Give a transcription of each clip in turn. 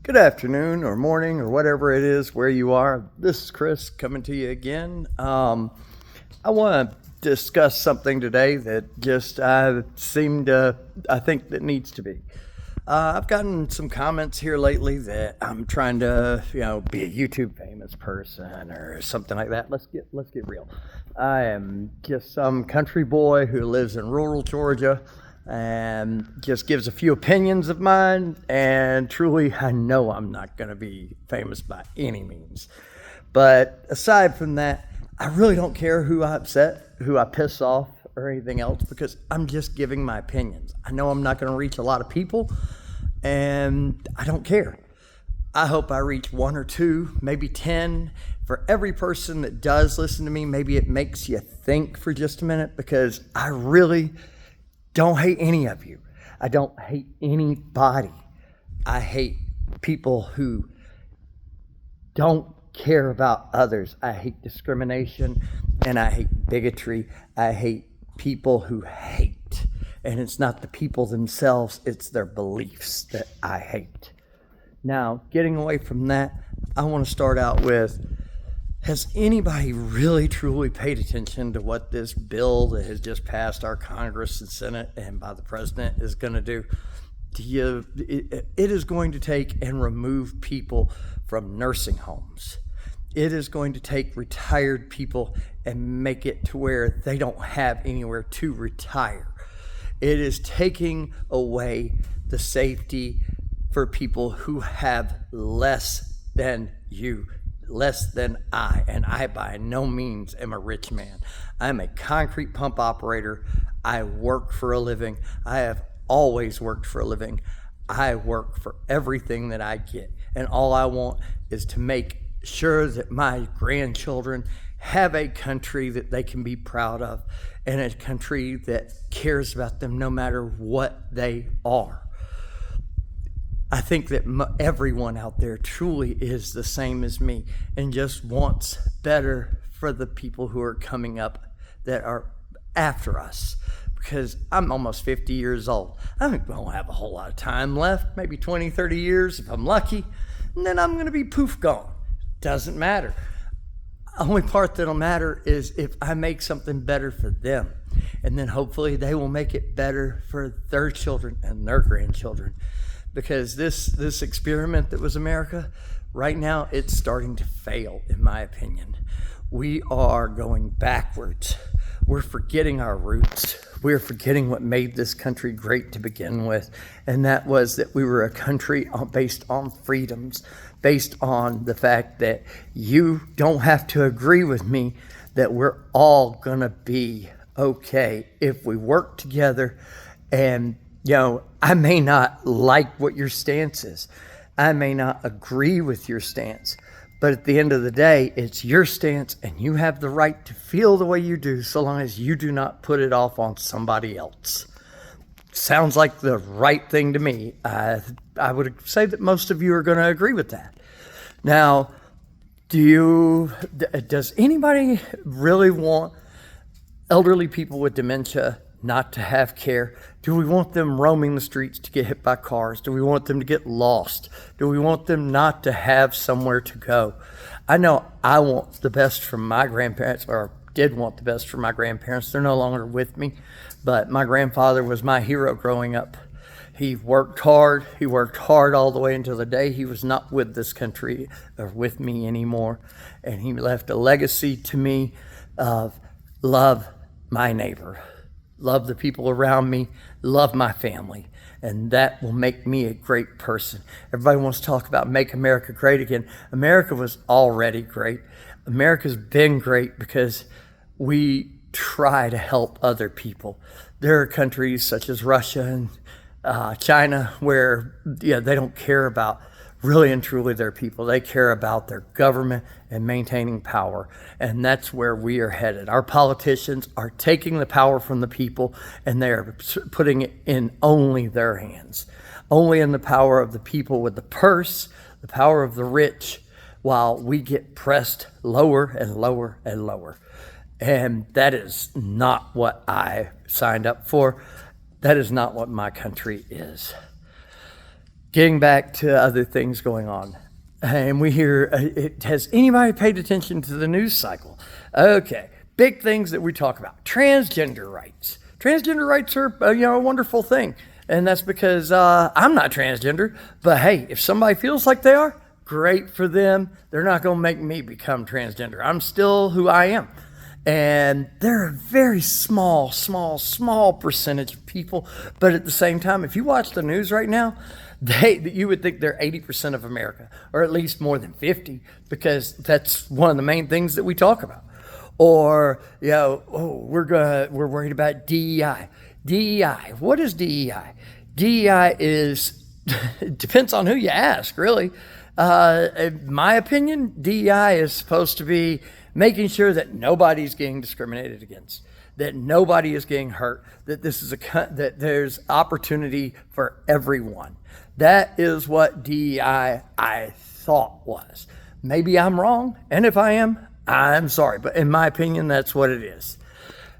Good afternoon or morning or whatever it is where you are. This is Chris coming to you again. I want to discuss something today that just I think that needs to be. I've gotten some comments here lately that I'm trying to, be a YouTube famous person or something like that. Let's get real. I am just some country boy who lives in rural Georgia and just gives a few opinions of mine. And truly, I know I'm not going to be famous by any means. But aside from that, I really don't care who I upset, who I piss off, or anything else, because I'm just giving my opinions. I know I'm not going to reach a lot of people, and I don't care. I hope I reach one or two, maybe 10. For every person that does listen to me, maybe it makes you think for just a minute, because I really don't hate any of you. I don't hate anybody. I hate people who don't care about others. I hate discrimination, and I hate bigotry. I hate people who hate. And it's not the people themselves, it's their beliefs that I hate. Now, getting away from that, I want to start out with, has anybody really truly paid attention to what this bill that has just passed our Congress and Senate and by the president is going to do? It is going to take and remove people from nursing homes. It is going to take retired people and make it to where they don't have anywhere to retire. It is taking away the safety for people who have less than you, less than I, and I by no means am a rich man. I'm a concrete pump operator. I work for a living. I have always worked for a living. I work for everything that I get, and all I want is to make sure that my grandchildren have a country that they can be proud of, and a country that cares about them no matter what they are. I think that everyone out there truly is the same as me and just wants better for the people who are coming up that are after us. Because I'm almost 50 years old. I don't have a whole lot of time left, maybe 20, 30 years if I'm lucky, and then I'm going to be poof gone. Doesn't matter. Only part that'll matter is if I make something better for them. And then hopefully they will make it better for their children and their grandchildren. Because this experiment that was America, right now it's starting to fail, in my opinion. We are going backwards. We're forgetting our roots. We're forgetting what made this country great to begin with. And that was that we were a country based on freedoms, based on the fact that you don't have to agree with me, that we're all gonna be okay if we work together. And I may not like what your stance is. I may not agree with your stance. But at the end of the day, it's your stance, and you have the right to feel the way you do so long as you do not put it off on somebody else. Sounds like the right thing to me. I would say that most of you are going to agree with that. Now, does anybody really want elderly people with dementia not to have care? Do we want them roaming the streets to get hit by cars? Do we want them to get lost? Do we want them not to have somewhere to go? I know I want the best from my grandparents, or did want the best from my grandparents. They're no longer with me, but my grandfather was my hero growing up. He worked hard. He worked hard all the way until the day he was not with this country or with me anymore. And he left a legacy to me of love my neighbor, love the people around me, love my family, and that will make me a great person. Everybody wants to talk about make America great again. America was already great. America's been great because we try to help other people. There are countries such as Russia and China where they don't care about really and truly their people. They care about their government and maintaining power. And that's where we are headed. Our politicians are taking the power from the people, and they are putting it in only their hands. Only in the power of the people with the purse, the power of the rich, while we get pressed lower and lower and lower. And that is not what I signed up for. That is not what my country is. Getting back to other things going on. And we hear, has anybody paid attention to the news cycle? Okay, big things that we talk about. Transgender rights. Transgender rights are, a wonderful thing. And that's because I'm not transgender. But hey, if somebody feels like they are, great for them. They're not going to make me become transgender. I'm still who I am. And they're a very small percentage of people. But at the same time, if you watch the news right now, you would think they're 80% of America, or at least more than 50, because that's one of the main things that we talk about. Or, we're worried about DEI. DEI, what is DEI? DEI is, it depends on who you ask, really. In my opinion, DEI is supposed to be making sure that nobody's getting discriminated against, that nobody is getting hurt, that that there's opportunity for everyone. That is what DEI I thought was. Maybe I'm wrong, and if I am, I'm sorry, but in my opinion, that's what it is.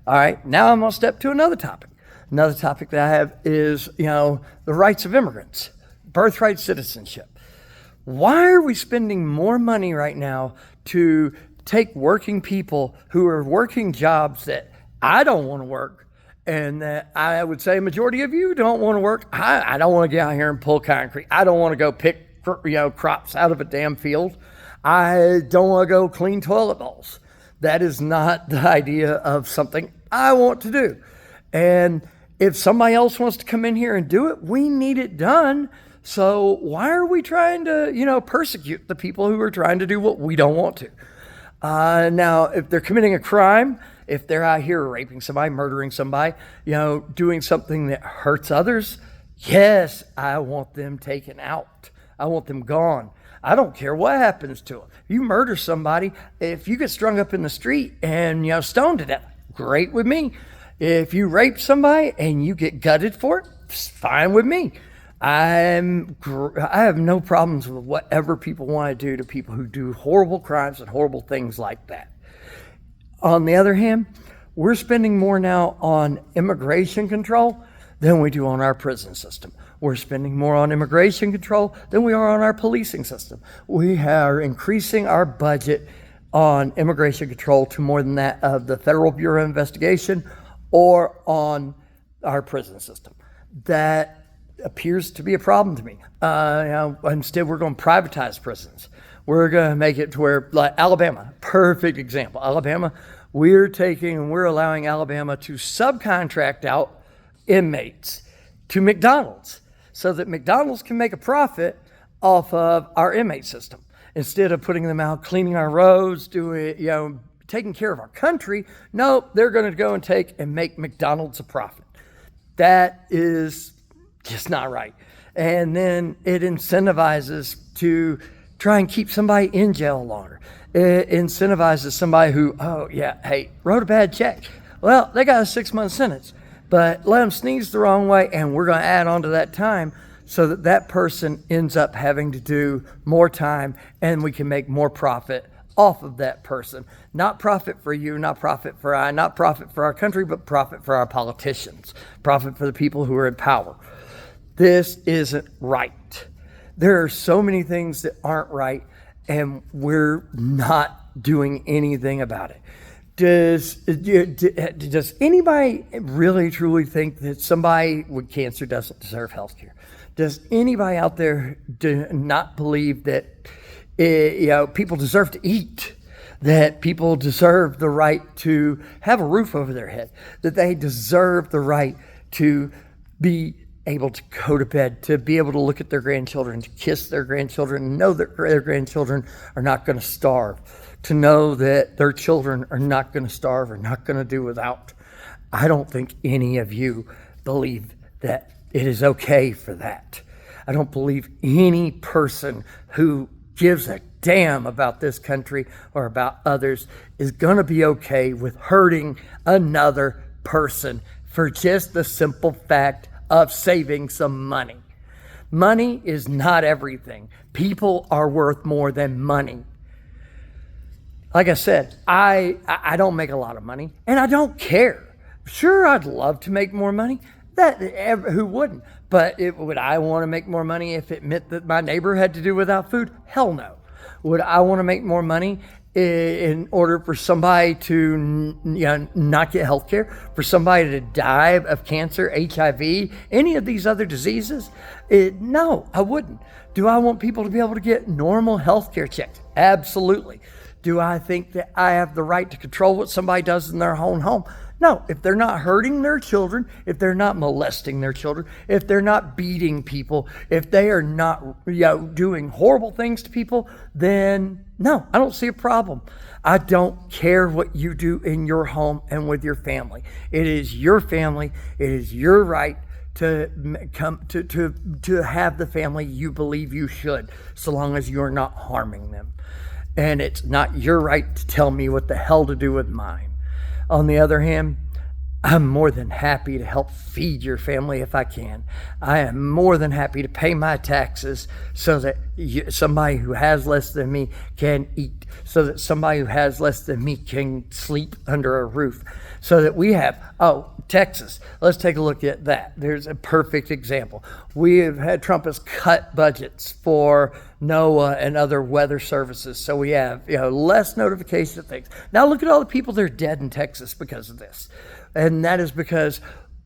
All right, now I'm gonna step to another topic. Another topic that I have is, the rights of immigrants, birthright citizenship. Why are we spending more money right now to take working people who are working jobs that I don't want to work, and that I would say a majority of you don't want to work? I don't want to get out here and pull concrete. I don't want to go pick crops out of a damn field. I don't want to go clean toilet bowls. That is not the idea of something I want to do. And if somebody else wants to come in here and do it, we need it done. So why are we trying to, persecute the people who are trying to do what we don't want to? Now, if they're committing a crime, if they're out here raping somebody, murdering somebody, doing something that hurts others, yes, I want them taken out. I want them gone. I don't care what happens to them. You murder somebody, if you get strung up in the street and, stoned to death, great with me. If you rape somebody and you get gutted for it, it's fine with me. I have no problems with whatever people want to do to people who do horrible crimes and horrible things like that. On the other hand, we're spending more now on immigration control than we do on our prison system. We're spending more on immigration control than we are on our policing system. We are increasing our budget on immigration control to more than that of the Federal Bureau of Investigation or on our prison system. That appears to be a problem to me. Instead, we're going to privatize prisons. We're going to make it to where, like Alabama, perfect example. Alabama, we're allowing Alabama to subcontract out inmates to McDonald's so that McDonald's can make a profit off of our inmate system. Instead of putting them out, cleaning our roads, taking care of our country, no, they're going to go and take and make McDonald's a profit. That is just not right. And then it incentivizes to try and keep somebody in jail longer. It incentivizes somebody who, wrote a bad check. Well, they got a 6-month sentence, but let them sneeze the wrong way, and we're going to add on to that time so that that person ends up having to do more time, and we can make more profit off of that person. Not profit for you, not profit for I, not profit for our country, but profit for our politicians, profit for the people who are in power. This isn't right. There are so many things that aren't right, and we're not doing anything about it. Does anybody really truly think that somebody with cancer doesn't deserve health care? Does anybody out there do not believe that people deserve to eat, that people deserve the right to have a roof over their head, that they deserve the right to be able to go to bed, to be able to look at their grandchildren, to kiss their grandchildren, know that their grandchildren are not going to starve, to know that their children are not going to starve or not going to do without? I don't think any of you believe that it is okay for that. I don't believe any person who gives a damn about this country or about others is going to be okay with hurting another person for just the simple fact of saving some money. Money is not everything. People are worth more than money. Like I said, I don't make a lot of money, and I don't care. Sure, I'd love to make more money. Who wouldn't? But would I want to make more money if it meant that my neighbor had to do without food? Hell no. Would I want to make more money in order for somebody to not get health care, for somebody to die of cancer, HIV, any of these other diseases? No, I wouldn't. Do I want people to be able to get normal health care checks? Absolutely. Do I think that I have the right to control what somebody does in their own home? No, if they're not hurting their children, if they're not molesting their children, if they're not beating people, if they are not doing horrible things to people, then no, I don't see a problem. I don't care what you do in your home and with your family. It is your family. It is your right to come to have the family you believe you should, so long as you're not harming them. And it's not your right to tell me what the hell to do with mine. On the other hand, I'm more than happy to help feed your family if I can. I am more than happy to pay my taxes so that somebody who has less than me can eat, so that somebody who has less than me can sleep under a roof, so that we have, Texas, let's take a look at that. There's a perfect example. We have had Trump has cut budgets for NOAA and other weather services, so we have less notification of things. Now look at all the people that are dead in Texas because of this, and that is because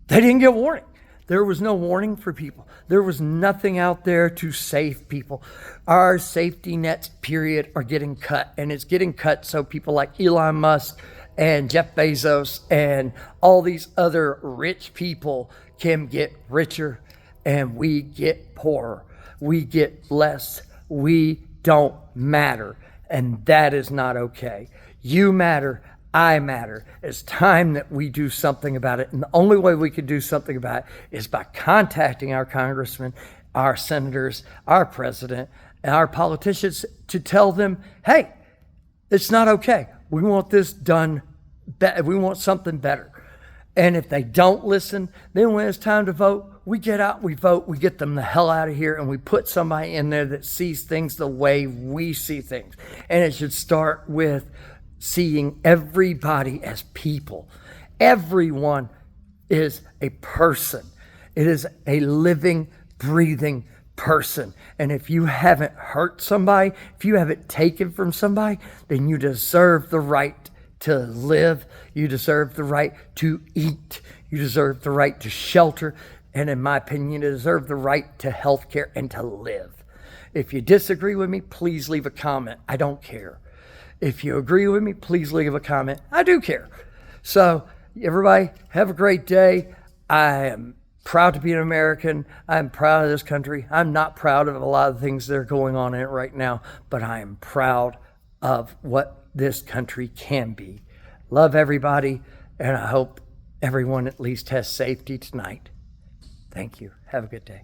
they didn't get warning. There was no warning for people. There was nothing out there to save people. Our safety nets, period, are getting cut, and it's getting cut so people like Elon Musk and Jeff Bezos and all these other rich people can get richer, and we get poorer. We get less. We don't matter, and that is not okay. You matter. I matter. It's time that we do something about it, and the only way we can do something about it is by contacting our congressmen, our senators, our president, and our politicians to tell them, hey, it's not okay. We want this done. We want something better. And if they don't listen, then when it's time to vote, we get out, we vote, we get them the hell out of here, and we put somebody in there that sees things the way we see things. And it should start with seeing everybody as people. Everyone is a person. It is a living, breathing person. And if you haven't hurt somebody, if you haven't taken from somebody, then you deserve the right to live. You deserve the right to eat. You deserve the right to shelter. And in my opinion, you deserve the right to health care and to live. If you disagree with me, please leave a comment. I don't care. If you agree with me, please leave a comment. I do care. So everybody, have a great day. I am proud to be an American. I'm proud of this country. I'm not proud of a lot of things that are going on in it right now, but I am proud of what this country can be. Love everybody, and I hope everyone at least has safety tonight. Thank you. Have a good day.